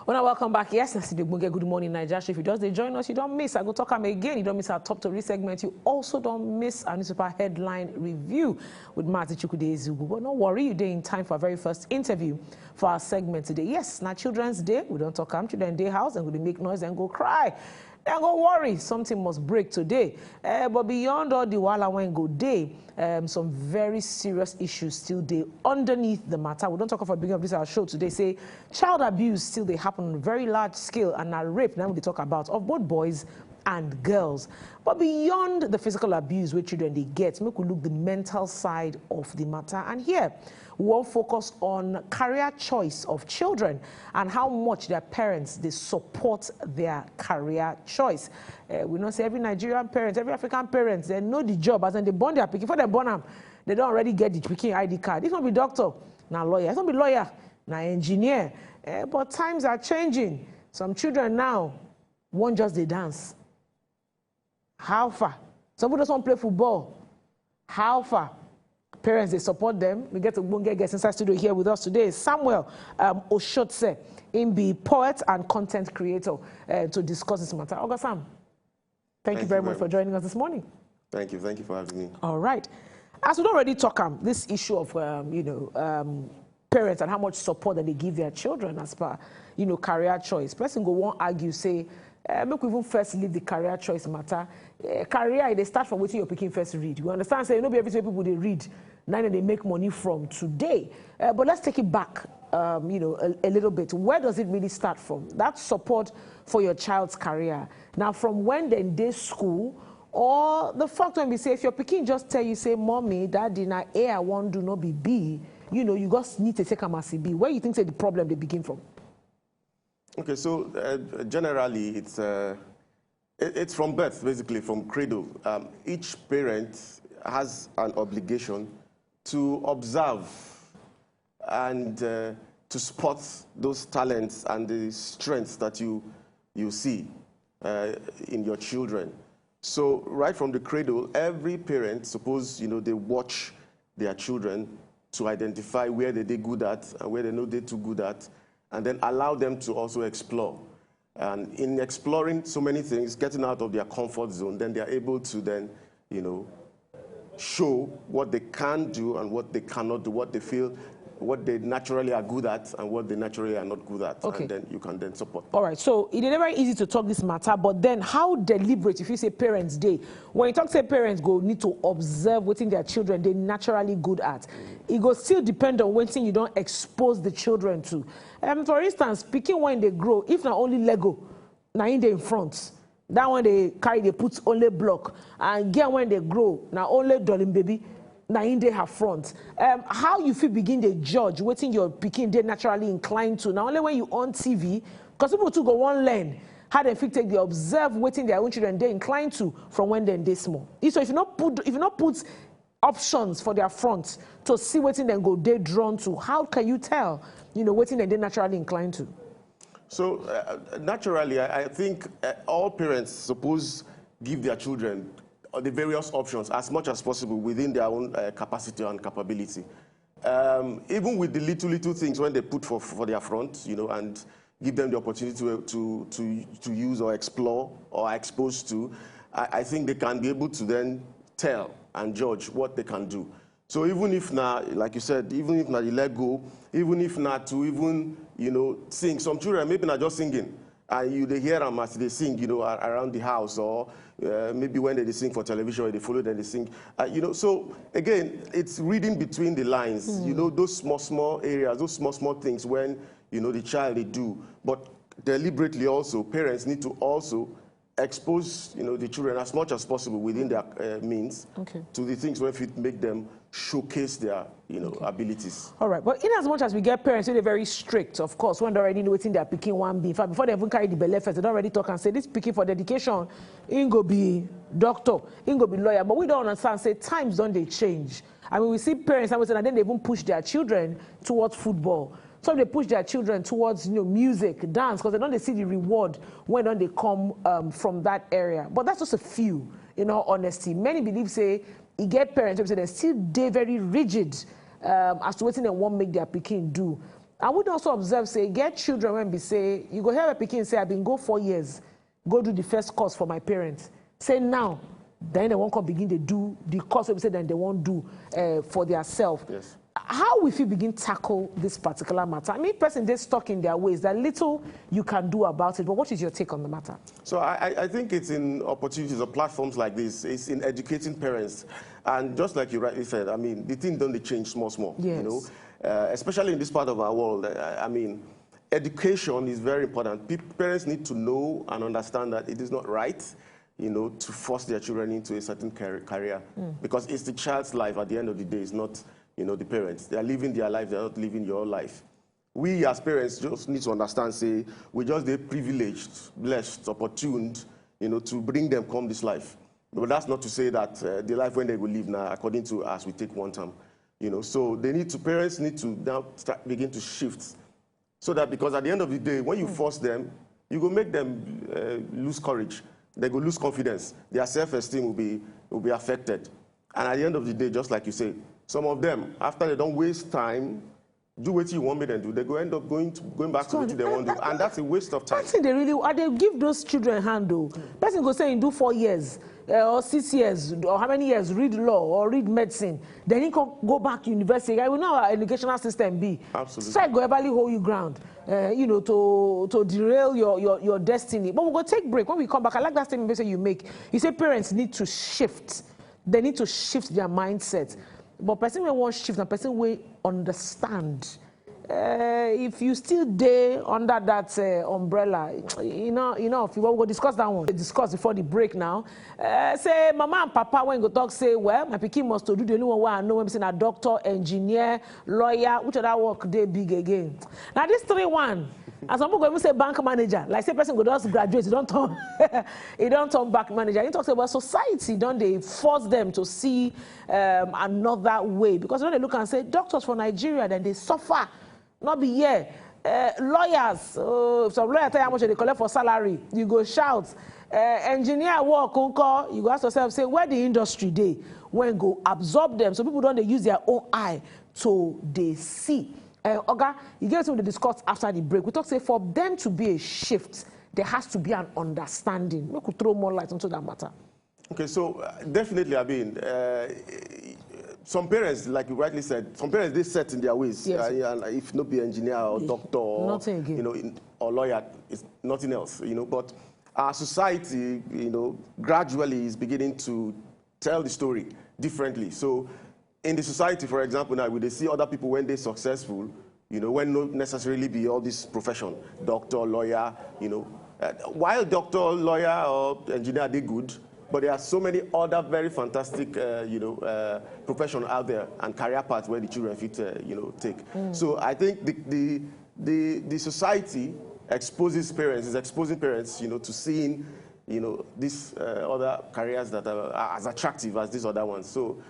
Well, welcome back. Yes, good morning, Naija. If you just join us, you don't miss. I go talk again. You don't miss our top story segment. You also don't miss our newspaper headline review with Marty Chukwudezugu. But don't worry, you're in time for our very first interview for our segment today. Yes, now Children's Day. We don't talk Children's Day house and we make noise and go cry. Then go worry, something must break today. But beyond all the while I went go day, some very serious issues still day underneath the matter. We don't talk about the beginning of this our show today. Say child abuse still they happen on a very large scale, and now rape now we talk about of both boys and girls. But beyond the physical abuse which children they get, make we look the mental side of the matter. And here we will focus on career choice of children and how much their parents they support their career choice. We know say every Nigerian parent, every African parents, they know the job as in they born their pikin. Before they born them, they don't already get the pikin ID card. It's not be doctor, now lawyer. It's not be lawyer, now engineer. But times are changing. Some children now won't just they dance. How far? Some people just want to play football. How far? Parents, they support them. We get to get inside studio here with us today. Samuel Oshotse, in the poet and content creator, to discuss this matter. Oga Sam, thank you very much for joining us this morning. Thank you for having me. All right. As we've already talked this issue of parents and how much support that they give their children as per career choice. Person go won't argue say. Make we even first leave the career choice matter. Career, they start from what you're picking first read. You understand? Say, be everything people they read, now they make money from today. But let's take it back, a little bit. Where does it really start from? That support for your child's career. Now, from when they school, or the fact when we say, if your picking just tell you, say, mommy, daddy, now A, I want do not be B, you just need to take a massive B. Where you think say the problem they begin from? Okay, so generally it's from birth, basically from cradle. Each parent has an obligation to observe and to spot those talents and the strengths that you see in your children. So right from the cradle, every parent, suppose they watch their children to identify where they're good at and where they know they're too good at, and then allow them to also explore. And in exploring so many things, getting out of their comfort zone, then they're able to then, show what they can do and what they cannot do, what they feel, what they naturally are good at and what they naturally are not good at. Okay. And then you can then support them. All right, so it is never easy to talk this matter, but then how deliberate, if you say parents day, when you talk say parents go need to observe what in their children they naturally good at, it go still depend on what thing you don't expose the children to. For instance, speaking when they grow, if not only Lego, now in the front, that one they carry, they put only block, and again when they grow, now only darling baby, now in they have front. How you feel begin to judge waiting your picking they naturally inclined to. Now only when you on TV, because people too go one learn how they feel take they observe waiting their own children they inclined to from when they small. So if you not put options for their front to see waiting then go they drawn to, how can you tell waiting they naturally inclined to? So naturally, I think all parents suppose give their children the various options as much as possible within their own capacity and capability. Even with the little things when they put for their front, and give them the opportunity to use or explore or are exposed to, I think they can be able to then tell and judge what they can do. So even if not, like you said, even if not you let go, even if not to even, sing. Some children maybe not just singing, and they hear them as they sing, around the house, or maybe when they sing for television or they follow them, they sing. So again, it's reading between the lines, those small areas, those small things when, the child they do. But deliberately also, parents need to also expose, the children as much as possible within their means to the things where it make them showcase their, abilities. All right, but in as much as we get parents, they're very strict, of course, when they already know waiting they're picking one B. In fact, before they even carry the belly first, they don't already talk and say, this picking for dedication, it go be doctor, it go be lawyer. But we don't understand, say, times don't they change. I mean, we see parents, and then they even push their children towards football. Some they push their children towards music, dance, because they see the reward when they come from that area. But that's just a few, in all honesty. Many believe, say, you get parents who say they're still very rigid as to what they want to make their picking do. I would also observe, say, get children when we say, you go hear a pikin say, I've been go 4 years, go do the first course for my parents. Say now, then they won't come begin to do the course we say then they won't do for themselves. Yes. How will you begin tackle this particular matter? I mean, person they're stuck in their ways. There's little you can do about it, but what is your take on the matter? So I think it's in opportunities or platforms like this. It's in educating parents. And just like you rightly said, I mean, the thing don't change small. Yes. You know, especially in this part of our world. I mean, education is very important. Parents need to know and understand that it is not right, you know, to force their children into a certain career because it's the child's life at the end of the day. It's not, you know, the parents. They are living their life. They're not living your life. We as parents just need to understand, say, we're just privileged, blessed, opportuned, you know, to bring them come this life. But that's not to say that the life when they will live now, according to us, we take one time. You know, so parents need to now begin to shift so that because at the end of the day, when you force them, you go make them lose courage. They go lose confidence. Their self-esteem will be affected. And at the end of the day, just like you say, some of them, after they don't waste time, do what you want me to do, they go end up going back to what they want to do. And that's a waste of time. They really, they give those children hand though. Person go say, do 4 years. Or 6 years, or how many years, read law or read medicine, then he can go back to university. I will know our educational system be. Absolutely. Strike go everly hold you ground, you know, to derail your destiny. But we'll go take break. When we come back, I like that statement you make. You say parents need to shift. They need to shift their mindset. But person will want shift and person will understand. If you still day under that umbrella, you know, if you want to discuss that one, discuss before the break now. Say, mama and papa, when you go talk, say, well, my pikin must do the only one where I know, I'm saying a doctor, engineer, lawyer, which other work they big again. Now, this 3-1, as I'm going to say bank manager, like say person go just graduate, you don't turn back manager. You talk about society, don't they force them to see another way? Because when they look and say, doctors for Nigeria, then they suffer. Not be here. Lawyers, if some lawyer tell you how much they collect for salary, you go shout. Engineer work, you go ask yourself, say, where the industry day? When go absorb them, so people don't they use their own eye to they see. Oga, you get to the discuss after the break. We talk, say, for them to be a shift, there has to be an understanding. We could throw more light into that matter. Okay, so definitely, I mean, some parents, like you rightly said, some parents, they set in their ways. Yes. And if not be engineer or doctor or, you know, or lawyer, it's nothing else, you know. But our society, you know, gradually is beginning to tell the story differently. So in the society, for example, now, they see other people when they're successful, you know, when not necessarily be all this profession, doctor, lawyer, you know. While doctor, lawyer, or engineer, they're good, but there are so many other very fantastic, you know, professions out there and career paths where the children fit, you know, take. So I think the society exposes parents, is exposing parents, you know, to seeing, you know, these other careers that are as attractive as these other ones. So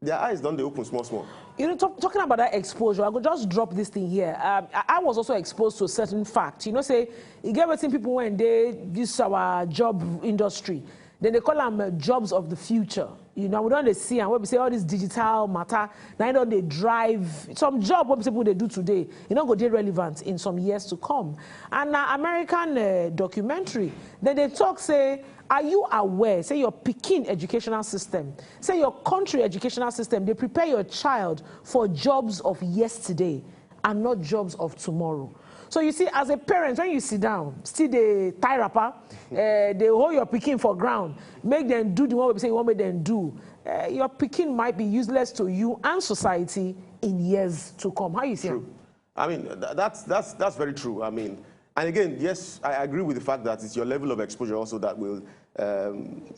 their eyes don't they open small. You know, talking about that exposure, I could just drop this thing here. I was also exposed to a certain fact. You know, say, you get what people when this our job industry. Then they call them jobs of the future. You know, we don't see and when we say all this digital matter, now don't they drive some job what people they do today, you know, go be relevant in some years to come. And American documentary, then they talk, say, are you aware, say your Peking educational system, say your country educational system, they prepare your child for jobs of yesterday and not jobs of tomorrow. So you see, as a parent, when you sit down, still they tie wrapper, they hold your pikin for ground, make them do the one we say you want make them do. Your pikin might be useless to you and society in years to come. How you see? True. I mean, that's very true. I mean, and again, yes, I agree with the fact that it's your level of exposure also that will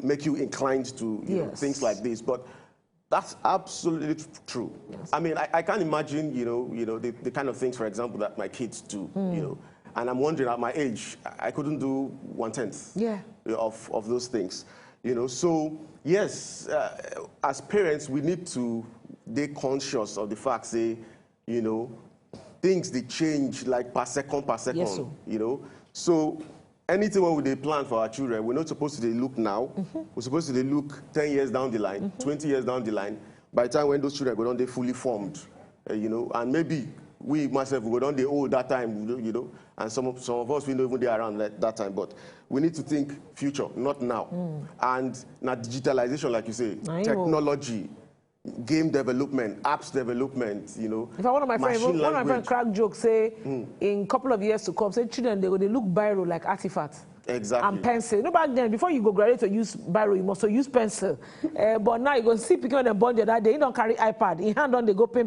make you inclined to you know, things like this. But that's absolutely true. Yes. I mean, I can't imagine, you know, the kind of things, for example, that my kids do, you know. And I'm wondering, at my age, I couldn't do 1/10 of those things, you know. So, yes, as parents, we need to be conscious of the fact, say, you know, things, they change like per second, yes, you know. So, anything when they plan for our children, we're not supposed to look now. We're supposed to look 10 years down the line, 20 years down the line. By the time when those children go down, they're fully formed, you know, and maybe we myself, we don't the old that time, you know, and some of us, we don't even there around that time, but we need to think future, not now. And now digitalization, like you say, technology, game development, apps development, you know. In fact, one of my friends crack joke say, in a couple of years to come, say children, they look biro like artifacts. Exactly. And pencil. You know, back then, before you go graduate to use biro, you must use pencil. But now you go see people when they born the other day, you don't carry iPad. In hand on, they go pim.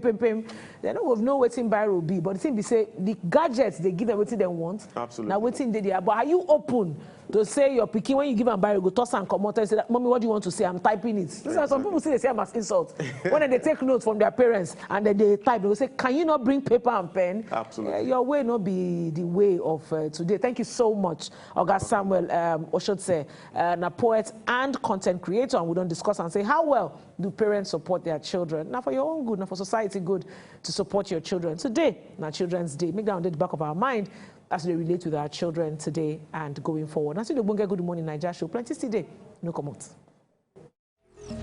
They don't know what biro will be. But the thing be say, the gadgets, they give them what they want. Absolutely. Now, waiting they are. But are you open to say your picking when you give them biro, go toss and come out and say, Mommy, what do you want to say? I'm typing it. Exactly. Some people say they say I'm as insult. When they take notes from their parents and then they type, they will say, can you not bring paper and pen? Absolutely. Your way not be the way of today. Thank you so much, August Samuel Oshotse, a poet and content creator, and we don't discuss and say how well do parents support their children. Now for your own good, now for society good, to support your children. Today, now Children's Day, make that on the back of our mind as they relate with our children today and going forward. Now see the Good Morning Naija show, plenty today, no come out.